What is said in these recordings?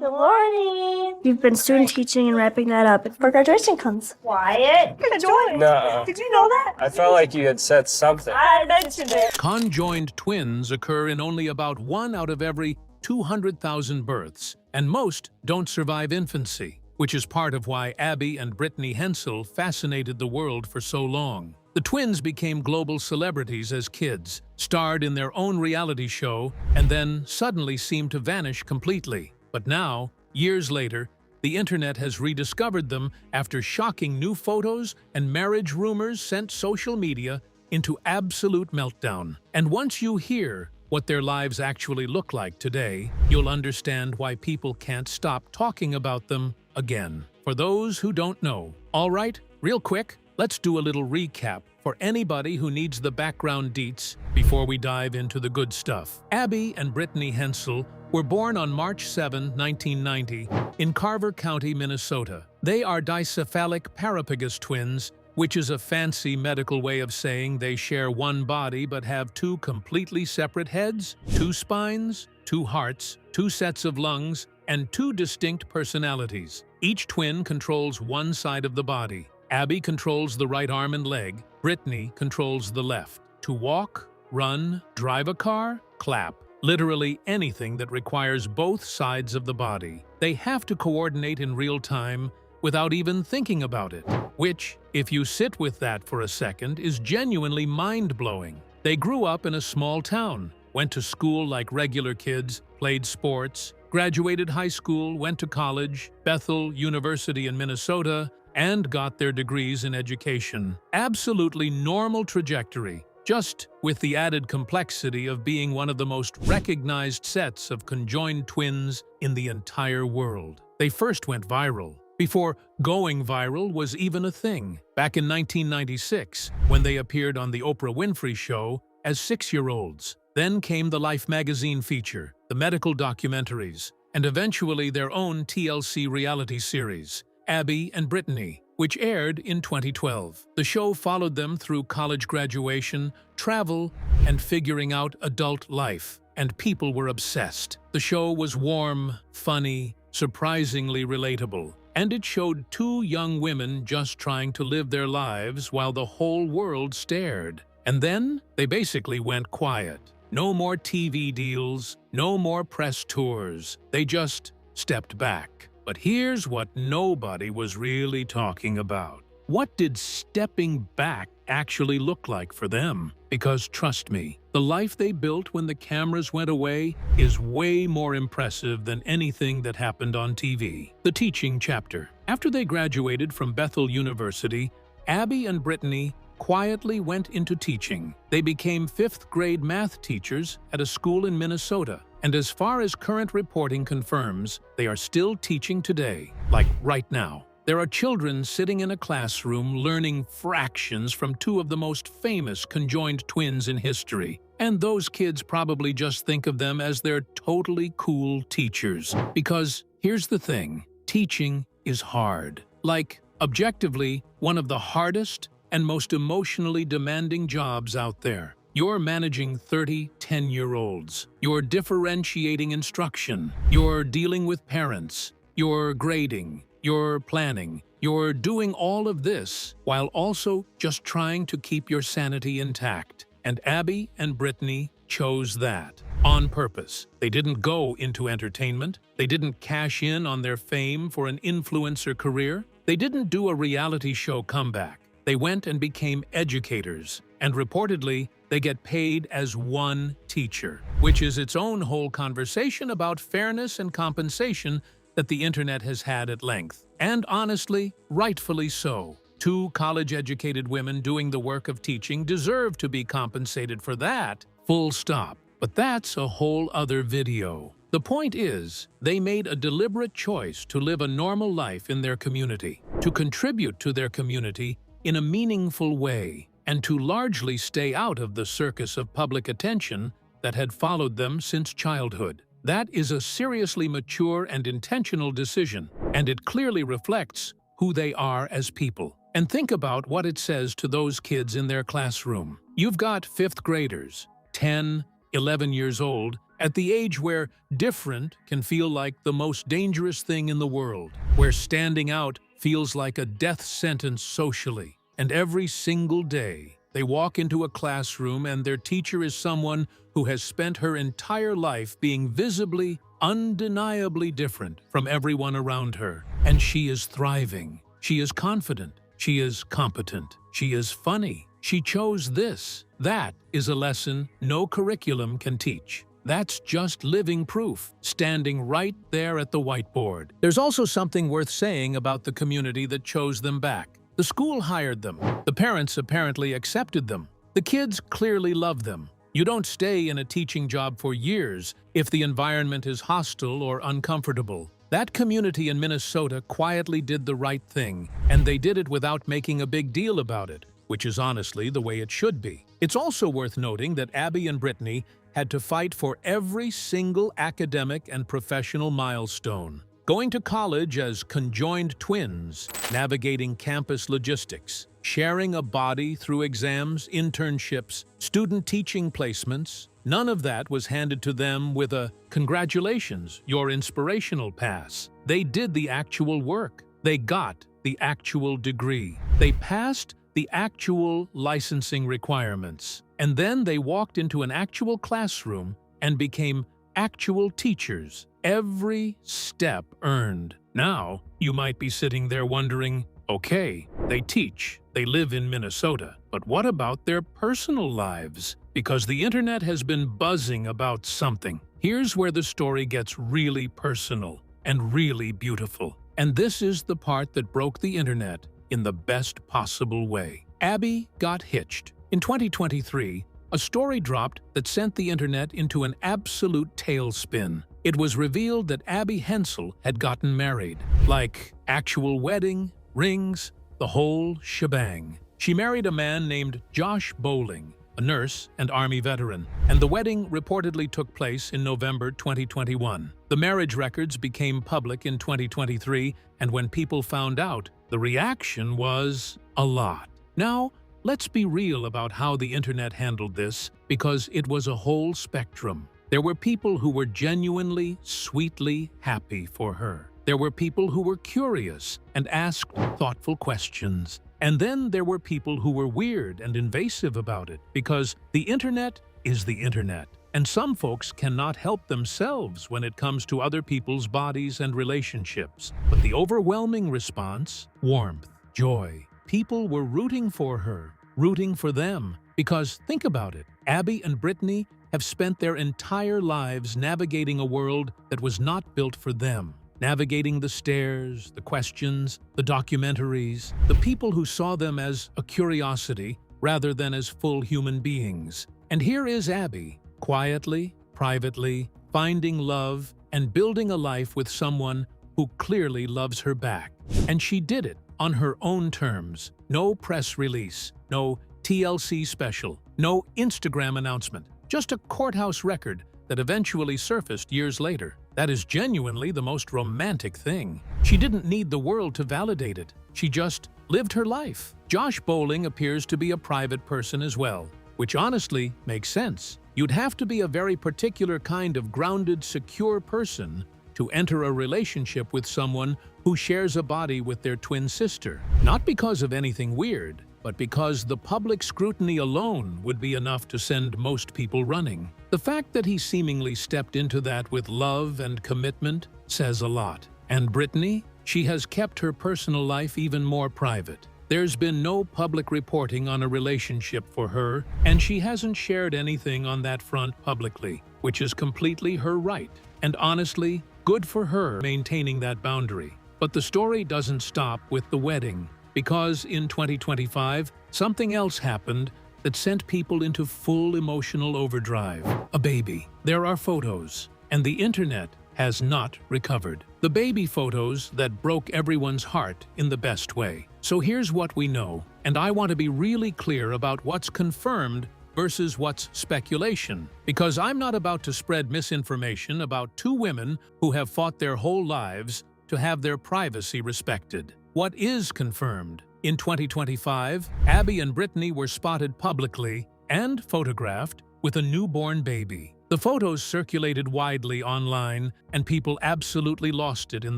Good morning. You've been student teaching and wrapping that up before graduation comes. Quiet. Conjoined. No. Did you know that? I felt like you had said something. I mentioned it. Conjoined twins occur in only about 1 out of every 200,000 births, and most don't survive infancy, which is part of why Abby and Brittany Hensel fascinated the world for so long. The twins became global celebrities as kids, starred in their own reality show, and then suddenly seemed to vanish completely. But now, years later, the internet has rediscovered them after shocking new photos and marriage rumors sent social media into absolute meltdown. And once you hear what their lives actually look like today, you'll understand why people can't stop talking about them again. For those who don't know. All right, real quick, let's do a little recap for anybody who needs the background deets before we dive into the good stuff. Abby and Brittany Hensel were born on March 7, 1990, in Carver County, Minnesota. They are dicephalic parapagous twins, which is a fancy medical way of saying they share one body but have 2 completely separate heads, 2 spines, 2 hearts, 2 sets of lungs, and 2 distinct personalities. Each twin controls one side of the body. Abby controls the right arm and leg. Brittany controls the left. To walk, run, drive a car, clap. Literally anything that requires both sides of the body. They have to coordinate in real time without even thinking about it, which, if you sit with that for a second, is genuinely mind-blowing. They grew up in a small town, went to school like regular kids, played sports, graduated high school, went to college, Bethel University in Minnesota, and got their degrees in education. Absolutely normal trajectory, just with the added complexity of being one of the most recognized sets of conjoined twins in the entire world. They first went viral, before going viral was even a thing, back in 1996, when they appeared on The Oprah Winfrey Show as 6-year-olds. Then came the Life magazine feature, the medical documentaries, and eventually their own TLC reality series, Abby and Brittany, which aired in 2012. The show followed them through college graduation, travel, and figuring out adult life, and people were obsessed. The show was warm, funny, surprisingly relatable, and it showed 2 young women just trying to live their lives while the whole world stared. And then they basically went quiet. No more TV deals, no more press tours. They just stepped back. But here's what nobody was really talking about. What did stepping back actually look like for them? Because trust me, the life they built when the cameras went away is way more impressive than anything that happened on TV. The teaching chapter. After they graduated from Bethel University, Abby and Brittany quietly went into teaching. They became 5th grade math teachers at a school in Minnesota. And as far as current reporting confirms, they are still teaching today, like right now. There are children sitting in a classroom learning fractions from 2 of the most famous conjoined twins in history. And those kids probably just think of them as their totally cool teachers. Because here's the thing, teaching is hard. Like, objectively, one of the hardest and most emotionally demanding jobs out there. You're managing 30 10-year-olds. You're differentiating instruction. You're dealing with parents. You're grading. You're planning. You're doing all of this while also just trying to keep your sanity intact. And Abby and Brittany chose that on purpose. They didn't go into entertainment. They didn't cash in on their fame for an influencer career. They didn't do a reality show comeback. They went and became educators. And reportedly, they get paid as one teacher, which is its own whole conversation about fairness and compensation that the internet has had at length. And honestly, rightfully so. 2 college-educated women doing the work of teaching deserve to be compensated for that, full stop. But that's a whole other video. The point is, they made a deliberate choice to live a normal life in their community, to contribute to their community in a meaningful way, and to largely stay out of the circus of public attention that had followed them since childhood. That is a seriously mature and intentional decision, and it clearly reflects who they are as people. And think about what it says to those kids in their classroom. You've got 5th graders, 10, 11 years old, At the age where different can feel like the most dangerous thing in the world, where standing out feels like a death sentence socially. And every single day, they walk into a classroom and their teacher is someone who has spent her entire life being visibly, undeniably different from everyone around her. And she is thriving. She is confident. She is competent. She is funny. She chose this. That is a lesson no curriculum can teach. That's just living proof, standing right there at the whiteboard. There's also something worth saying about the community that chose them back. The school hired them. The parents apparently accepted them. The kids clearly love them. You don't stay in a teaching job for years if the environment is hostile or uncomfortable. That community in Minnesota quietly did the right thing, and they did it without making a big deal about it, which is honestly the way it should be. It's also worth noting that Abby and Brittany had to fight for every single academic and professional milestone. Going to college as conjoined twins, navigating campus logistics, sharing a body through exams, internships, student teaching placements, none of that was handed to them with a "congratulations, your inspirational pass." They did the actual work. They got the actual degree. They passed the actual licensing requirements. And then they walked into an actual classroom and became actual teachers. Every step earned. Now, you might be sitting there wondering, okay, they teach, they live in Minnesota, but what about their personal lives? Because the internet has been buzzing about something. Here's where the story gets really personal and really beautiful. And this is the part that broke the internet in the best possible way. Abby got hitched. In 2023, a story dropped that sent the internet into an absolute tailspin. It was revealed that Abby Hensel had gotten married. Like, actual wedding, rings, the whole shebang. She married a man named Josh Bowling, a nurse and Army veteran, and the wedding reportedly took place in November 2021. The marriage records became public in 2023, and when people found out, the reaction was a lot. Now, let's be real about how the internet handled this, because it was a whole spectrum. There were people who were genuinely, sweetly happy for her. There were people who were curious and asked thoughtful questions. And then there were people who were weird and invasive about it, because the internet is the internet. And some folks cannot help themselves when it comes to other people's bodies and relationships. But the overwhelming response? Warmth, joy. People were rooting for her, rooting for them. Because think about it, Abby and Brittany have spent their entire lives navigating a world that was not built for them. Navigating the stares, the questions, the documentaries, the people who saw them as a curiosity rather than as full human beings. And here is Abby, quietly, privately, finding love and building a life with someone who clearly loves her back. And she did it on her own terms. No press release, no TLC special, no Instagram announcement, just a courthouse record that eventually surfaced years later. That is genuinely the most romantic thing. She didn't need the world to validate it. She just lived her life. Josh Bowling appears to be a private person as well, which honestly makes sense. You'd have to be a very particular kind of grounded, secure person to enter a relationship with someone who shares a body with their twin sister. Not because of anything weird, but because the public scrutiny alone would be enough to send most people running. The fact that he seemingly stepped into that with love and commitment says a lot. And Brittany? She has kept her personal life even more private. There's been no public reporting on a relationship for her, and she hasn't shared anything on that front publicly, which is completely her right. And honestly, good for her maintaining that boundary. But the story doesn't stop with the wedding, because in 2025, something else happened that sent people into full emotional overdrive. A baby. There are photos, and the internet has not recovered. The baby photos that broke everyone's heart in the best way. So here's what we know, and I want to be really clear about what's confirmed versus what's speculation, because I'm not about to spread misinformation about two women who have fought their whole lives to have their privacy respected. What is confirmed? In 2025, Abby and Brittany were spotted publicly and photographed with a newborn baby. The photos circulated widely online, and people absolutely lost it in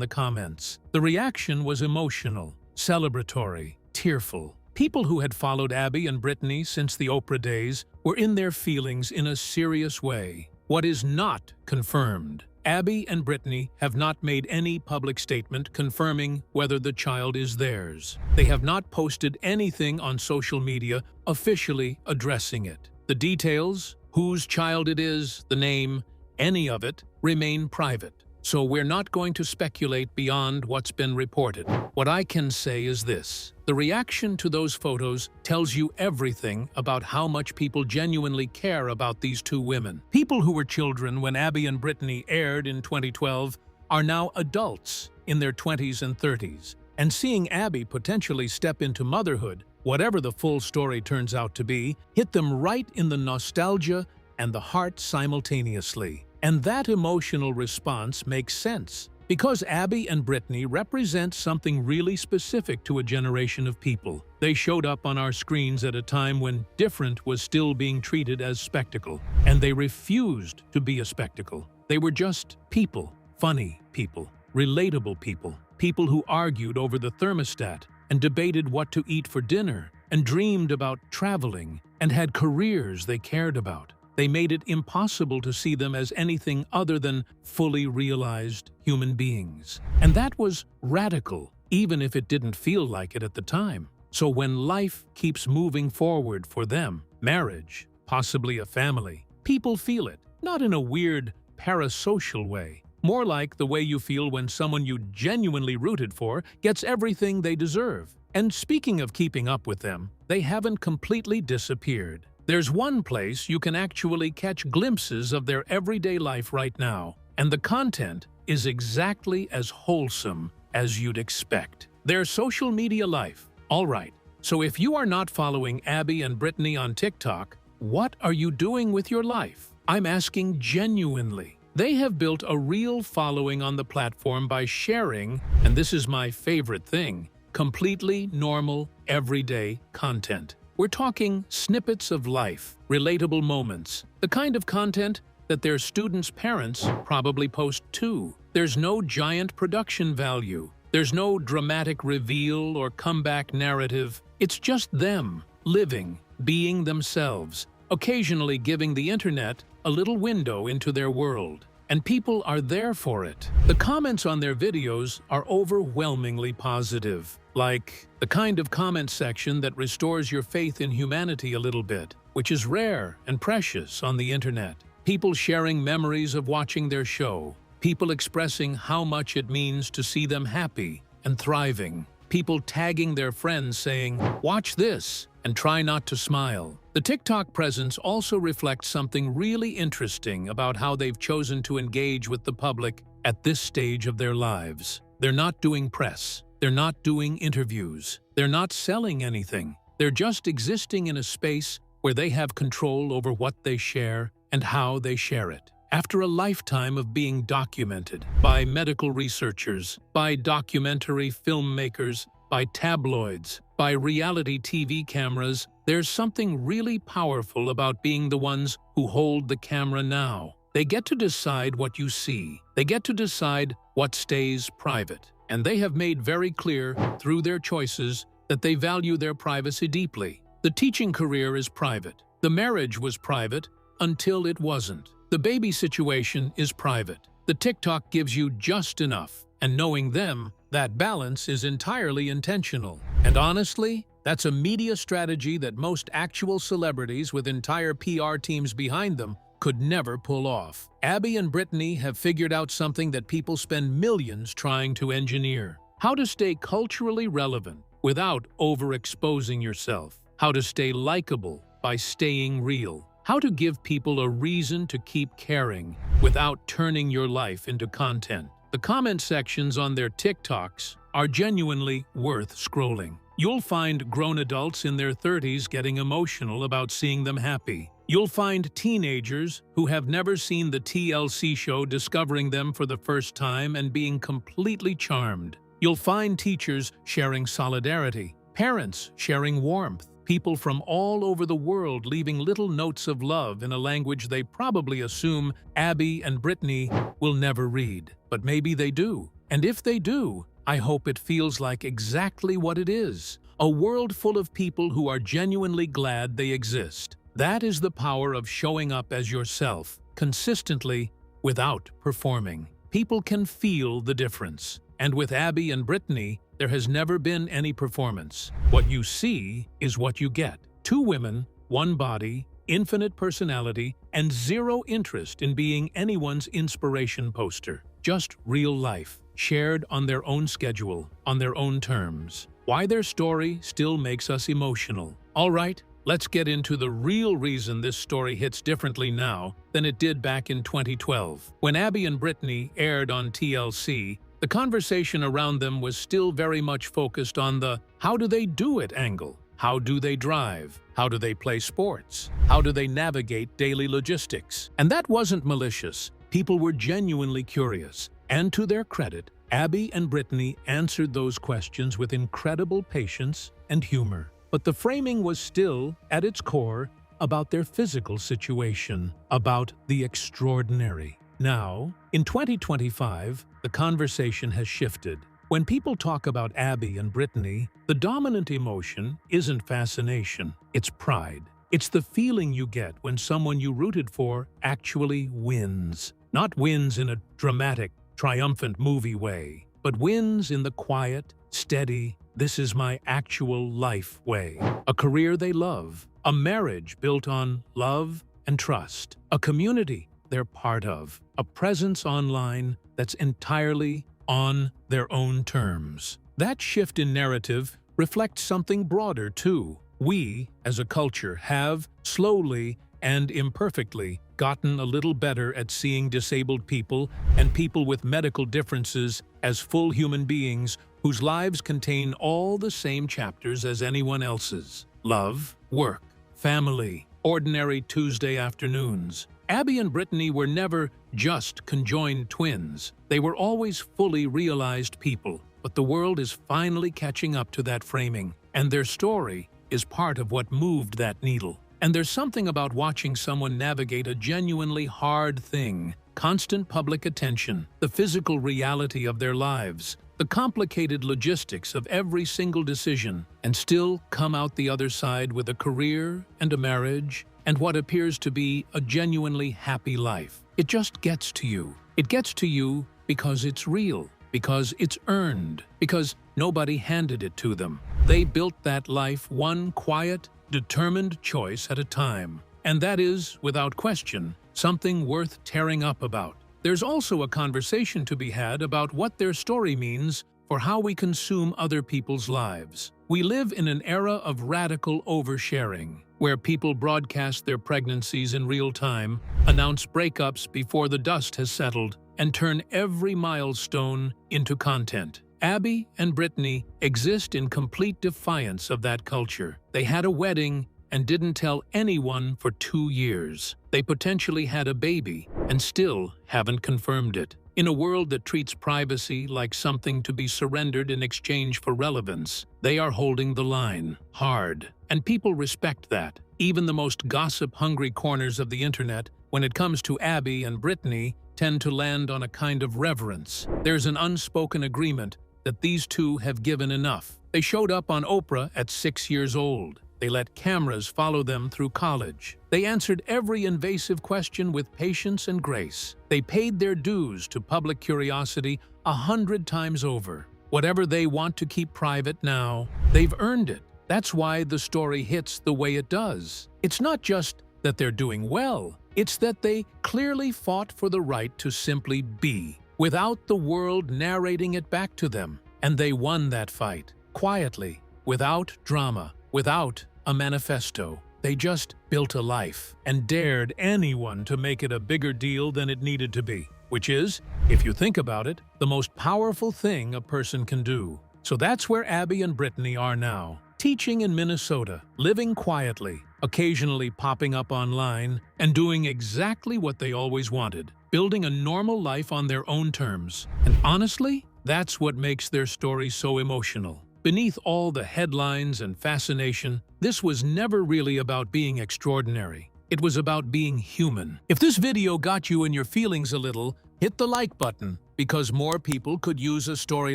the comments. The reaction was emotional, celebratory, tearful. People who had followed Abby and Brittany since the Oprah days were in their feelings in a serious way. What is not confirmed: Abby and Brittany have not made any public statement confirming whether the child is theirs. They have not posted anything on social media officially addressing it. The details, whose child it is, the name, any of it, remain private. So we're not going to speculate beyond what's been reported. What I can say is this: the reaction to those photos tells you everything about how much people genuinely care about these two women. People who were children when Abby and Brittany aired in 2012 are now adults in their 20s and 30s. And seeing Abby potentially step into motherhood, whatever the full story turns out to be, hit them right in the nostalgia and the heart simultaneously. And that emotional response makes sense, because Abby and Brittany represent something really specific to a generation of people. They showed up on our screens at a time when different was still being treated as spectacle, and they refused to be a spectacle. They were just people, funny people, relatable people, people who argued over the thermostat and debated what to eat for dinner, and dreamed about traveling, and had careers they cared about. They made it impossible to see them as anything other than fully realized human beings. And that was radical, even if it didn't feel like it at the time. So when life keeps moving forward for them, marriage, possibly a family, people feel it, not in a weird, parasocial way, more like the way you feel when someone you genuinely rooted for gets everything they deserve. And speaking of keeping up with them, they haven't completely disappeared. There's one place you can actually catch glimpses of their everyday life right now, and the content is exactly as wholesome as you'd expect. Their social media life. All right, so if you are not following Abby and Brittany on TikTok, what are you doing with your life? I'm asking genuinely. They have built a real following on the platform by sharing, and this is my favorite thing, completely normal, everyday content. We're talking snippets of life, relatable moments, the kind of content that their students' parents probably post too. There's no giant production value. There's no dramatic reveal or comeback narrative. It's just them, living, being themselves, occasionally giving the internet a little window into their world. And people are there for it. The comments on their videos are overwhelmingly positive. Like the kind of comment section that restores your faith in humanity a little bit, which is rare and precious on the internet. People sharing memories of watching their show. People expressing how much it means to see them happy and thriving. People tagging their friends saying, "Watch this," and try not to smile. The TikTok presence also reflects something really interesting about how they've chosen to engage with the public at this stage of their lives. They're not doing press. They're not doing interviews. They're not selling anything. They're just existing in a space where they have control over what they share and how they share it. After a lifetime of being documented by medical researchers, by documentary filmmakers, by tabloids, by reality TV cameras, there's something really powerful about being the ones who hold the camera now. They get to decide what you see. They get to decide what stays private. And they have made very clear through their choices that they value their privacy deeply. The teaching career is private. The marriage was private until it wasn't. The baby situation is private. The TikTok gives you just enough. And knowing them, that balance is entirely intentional. And honestly, that's a media strategy that most actual celebrities with entire PR teams behind them could never pull off. Abby and Brittany have figured out something that people spend millions trying to engineer. How to stay culturally relevant without overexposing yourself. How to stay likable by staying real. How to give people a reason to keep caring without turning your life into content. The comment sections on their TikToks are genuinely worth scrolling. You'll find grown adults in their 30s getting emotional about seeing them happy. You'll find teenagers who have never seen the TLC show discovering them for the first time and being completely charmed. You'll find teachers sharing solidarity, parents sharing warmth, people from all over the world leaving little notes of love in a language they probably assume Abby and Brittany will never read. But maybe they do. And if they do, I hope it feels like exactly what it is. A world full of people who are genuinely glad they exist. That is the power of showing up as yourself, consistently, without performing. People can feel the difference. And with Abby and Brittany, there has never been any performance. What you see is what you get. Two women, one body, infinite personality, and zero interest in being anyone's inspiration poster. Just real life, shared on their own schedule, on their own terms. Why their story still makes us emotional. All right, let's get into the real reason this story hits differently now than it did back in 2012. When Abby and Brittany aired on TLC, the conversation around them was still very much focused on the how do they do it angle. How do they drive? How do they play sports? How do they navigate daily logistics? And that wasn't malicious. People were genuinely curious. And to their credit, Abby and Brittany answered those questions with incredible patience and humor. But the framing was still, at its core, about their physical situation, about the extraordinary. Now, in 2025, the conversation has shifted. When people talk about Abby and Brittany, the dominant emotion isn't fascination, it's pride. It's the feeling you get when someone you rooted for actually wins. Not wins in a dramatic, triumphant movie way, but wins in the quiet, steady, this is my actual life way. A career they love, a marriage built on love and trust, a community they're part of, a presence online that's entirely on their own terms. That shift in narrative reflects something broader too. We, as a culture, have, slowly and imperfectly, gotten a little better at seeing disabled people and people with medical differences as full human beings whose lives contain all the same chapters as anyone else's. Love, work, family, ordinary Tuesday afternoons. Abby and Brittany were never just conjoined twins. They were always fully realized people. But the world is finally catching up to that framing, and their story is part of what moved that needle. And there's something about watching someone navigate a genuinely hard thing, constant public attention, the physical reality of their lives, the complicated logistics of every single decision, and still come out the other side with a career and a marriage and what appears to be a genuinely happy life. It just gets to you. It gets to you because it's real, because it's earned, because nobody handed it to them. They built that life one quiet, determined choice at a time. And that is, without question, something worth tearing up about. There's also a conversation to be had about what their story means for how we consume other people's lives. We live in an era of radical oversharing, where people broadcast their pregnancies in real time, announce breakups before the dust has settled, and turn every milestone into content. Abby and Brittany exist in complete defiance of that culture. They had a wedding and didn't tell anyone for 2 years. They potentially had a baby and still haven't confirmed it. In a world that treats privacy like something to be surrendered in exchange for relevance, they are holding the line hard. And people respect that. Even the most gossip-hungry corners of the internet, when it comes to Abby and Brittany, tend to land on a kind of reverence. There's an unspoken agreement that these two have given enough. They showed up on Oprah at 6 years old. They let cameras follow them through college. They answered every invasive question with patience and grace. They paid their dues to public curiosity 100 times over. Whatever they want to keep private now, they've earned it. That's why the story hits the way it does. It's not just that they're doing well. It's that they clearly fought for the right to simply be, without the world narrating it back to them. And they won that fight, quietly, without drama, without a manifesto. They just built a life and dared anyone to make it a bigger deal than it needed to be, which is, if you think about it, the most powerful thing a person can do. So that's where Abby and Brittany are now, teaching in Minnesota, living quietly, occasionally popping up online, and doing exactly what they always wanted, building a normal life on their own terms. And honestly, that's what makes their story so emotional. Beneath all the headlines and fascination, this was never really about being extraordinary. It was about being human. If this video got you in your feelings a little, hit the like button, because more people could use a story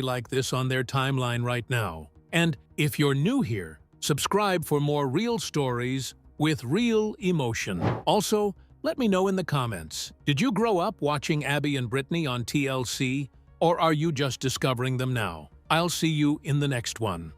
like this on their timeline right now. And if you're new here, subscribe for more real stories with real emotion. Also, let me know in the comments, did you grow up watching Abby and Brittany on TLC, or are you just discovering them now? I'll see you in the next one.